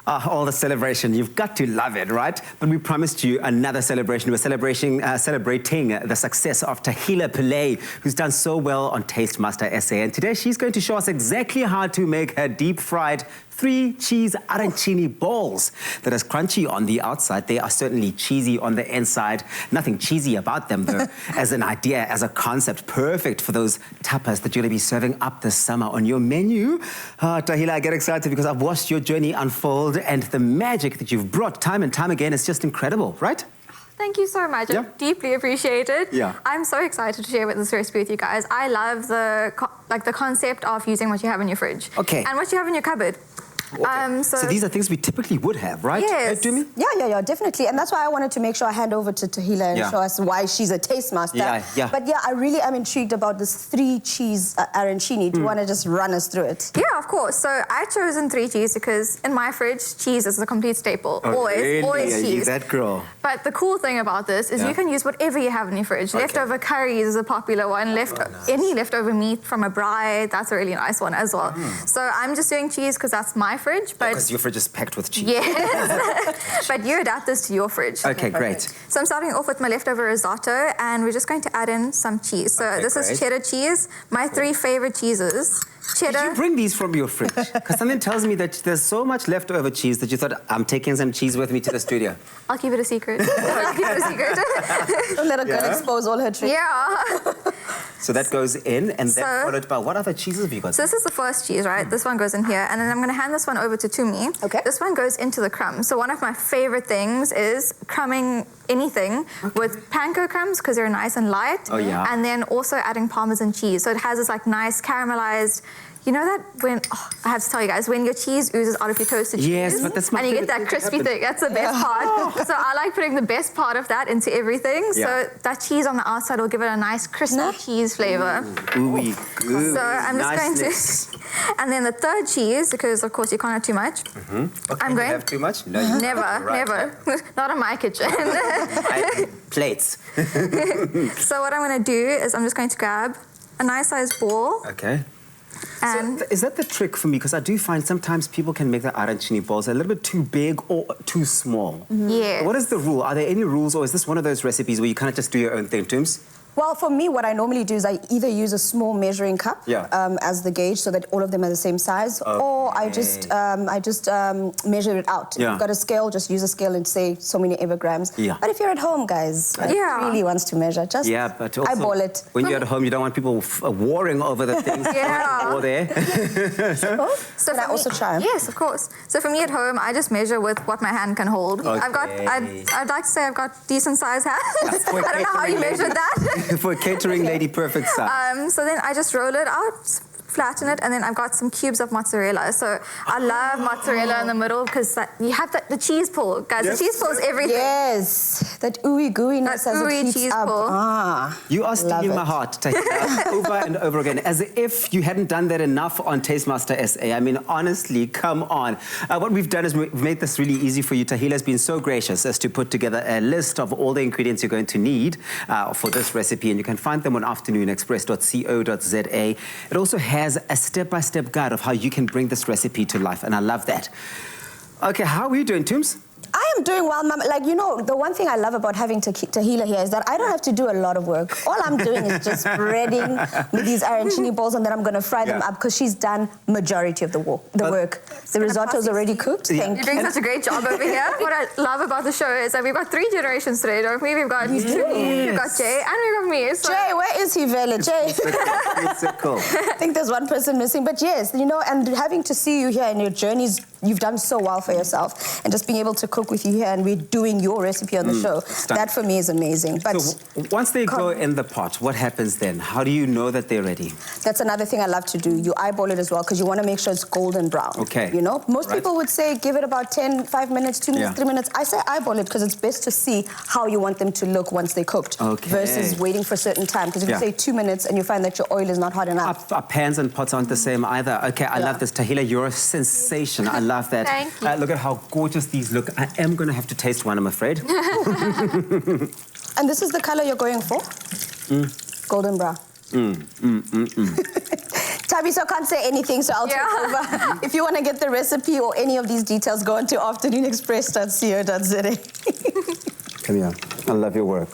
All the celebration. You've got to love it, right? But we promised you another celebration. We're celebrating the success of Tahila Pillay, who's done so well on Taste Master SA. And today she's going to show us exactly how to make her deep-fried 3-cheese arancini balls that is crunchy on the outside. They are certainly cheesy on the inside. Nothing cheesy about them, though. As an idea, as a concept, perfect for those tapas that you're going to be serving up this summer on your menu. Tahila, I get excited because I've watched your journey unfold, and the magic that you've brought time and time again is just incredible, right? Thank you so much. Yeah. I deeply appreciate it. Yeah. I'm so excited to share this recipe with you guys. I love the concept of using what you have in your fridge. Okay. And what you have in your cupboard. Okay. So these are things we typically would have, right? Yes. Yeah, definitely. And that's why I wanted to make sure I hand over to Tahila and show us why she's a taste master. Yeah. But yeah, I really am intrigued about this 3-cheese arancini. Do you want to just run us through it? Yeah, of course. So I've chosen 3 cheese because in my fridge, cheese is a complete staple. Oh, always cheese. You're that girl. But the cool thing about this is you can use whatever you have in your fridge. Okay. Leftover curries is a popular one. Any leftover meat from a bride, that's a really nice one as well. So I'm just doing cheese because that's my fridge. But because your fridge is packed with cheese. Yes. But you adapt this to your fridge. Okay, great. So I'm starting off with my leftover risotto, and we're just going to add in some cheese. So this is cheddar cheese. My 3 favorite cheeses. Cheddar. Did you bring these from your fridge? Because something tells me that there's so much leftover cheese that you thought, I'm taking some cheese with me to the studio. I'll keep it a secret. Don't let a girl expose all her tricks. Yeah. So that goes in, and then followed by what other cheeses have you got? So this is the first cheese, right? This one goes in here, and then I'm going to hand this one over to Tumi. Okay. This one goes into the crumbs. So one of my favorite things is crumbing anything with panko crumbs because they're nice and light. Oh, yeah. And then also adding Parmesan cheese. So it has this like nice caramelized. You know that when, I have to tell you guys, when your cheese oozes out of your toasted cheese. Yes, but that's my and you get that crispy thing. That's the best part. So I like putting the best part of that into everything. So that cheese on the outside will give it a nice crispy cheese flavor. Ooey, gooey. So I'm just going to, and then the third cheese, because of course you can't have too much. Okay, I'm going. You have too much? No, you Never. Not in my kitchen. Plates. So what I'm going to do is I'm just going to grab a nice sized ball. Okay. And so is that the trick for me? Because I do find sometimes people can make the arancini balls a little bit too big or too small. Yes. What is the rule? Are there any rules, or is this one of those recipes where you kind of just do your own thing, Tooms? Well, for me, what I normally do is I either use a small measuring cup as the gauge so that all of them are the same size, or I just measure it out. If you've got a scale, just use a scale and say so many grams. But if you're at home, guys, really wants to measure, just but also, eyeball it. When you're at home, you don't want people warring over the things. Or there. So can I also try? Yes, of course. So for me at home, I just measure with what my hand can hold. Okay. I'd like to say I've got decent sized hands. I don't know how you measured that. For a catering lady, perfect size. So then I just roll it out, flatten it, and then I've got some cubes of mozzarella. So I love mozzarella in the middle because you have the cheese pull, guys. The cheese pull is everything. Yes, that ooey gooiness as it heats cheese up. pull. You are stealing my heart, over and over again, as if you hadn't done that enough on Taste Master SA. I mean, honestly, come on. What we've done is we've made this really easy for you. Tahila's been so gracious as to put together a list of all the ingredients you're going to need for this recipe, and you can find them on afternoonexpress.co.za. It also has a step-by-step guide of how you can bring this recipe to life, and I love that. Okay, how are you doing, Tooms? I am doing well, Mama. Like, you know, the one thing I love about having Tahila here is that I don't have to do a lot of work. All I'm doing is just spreading with these arancini balls, and then I'm going to fry them up because she's done majority of the work. The risotto's already cooked. Thank you. You're doing such a great job over here. What I love about the show is that we've got 3 generations today, don't we? We've got Tumi, we've got Jay, and we've got me. So. Jay, where is he, Vela? Jay. It's so cool. I think there's one person missing, but yes, you know, and having to see you here in your journeys, you've done so well for yourself, and just being able to cook with you here and we're doing your recipe on the show, that for me is amazing. But so once they go in the pot, what happens then? How do you know that they're ready? That's another thing I love to do. You eyeball it as well because you want to make sure it's golden brown. Okay. You know, most people would say give it about 5 minutes, 2 minutes, 3 minutes. I say eyeball it because it's best to see how you want them to look once they're cooked versus waiting for a certain time. Because if you say 2 minutes and you find that your oil is not hot enough. Our pans and pots aren't the same either. Okay, I love this. Tahila, you're a sensation. I love that. Thank you. Look at how gorgeous these look. I am going to have to taste one, I'm afraid. And this is the color you're going for? Golden brown. Tabiso can't say anything, so I'll take over. If you want to get the recipe or any of these details, go on to afternoonexpress.co.za. Come here. I love your work.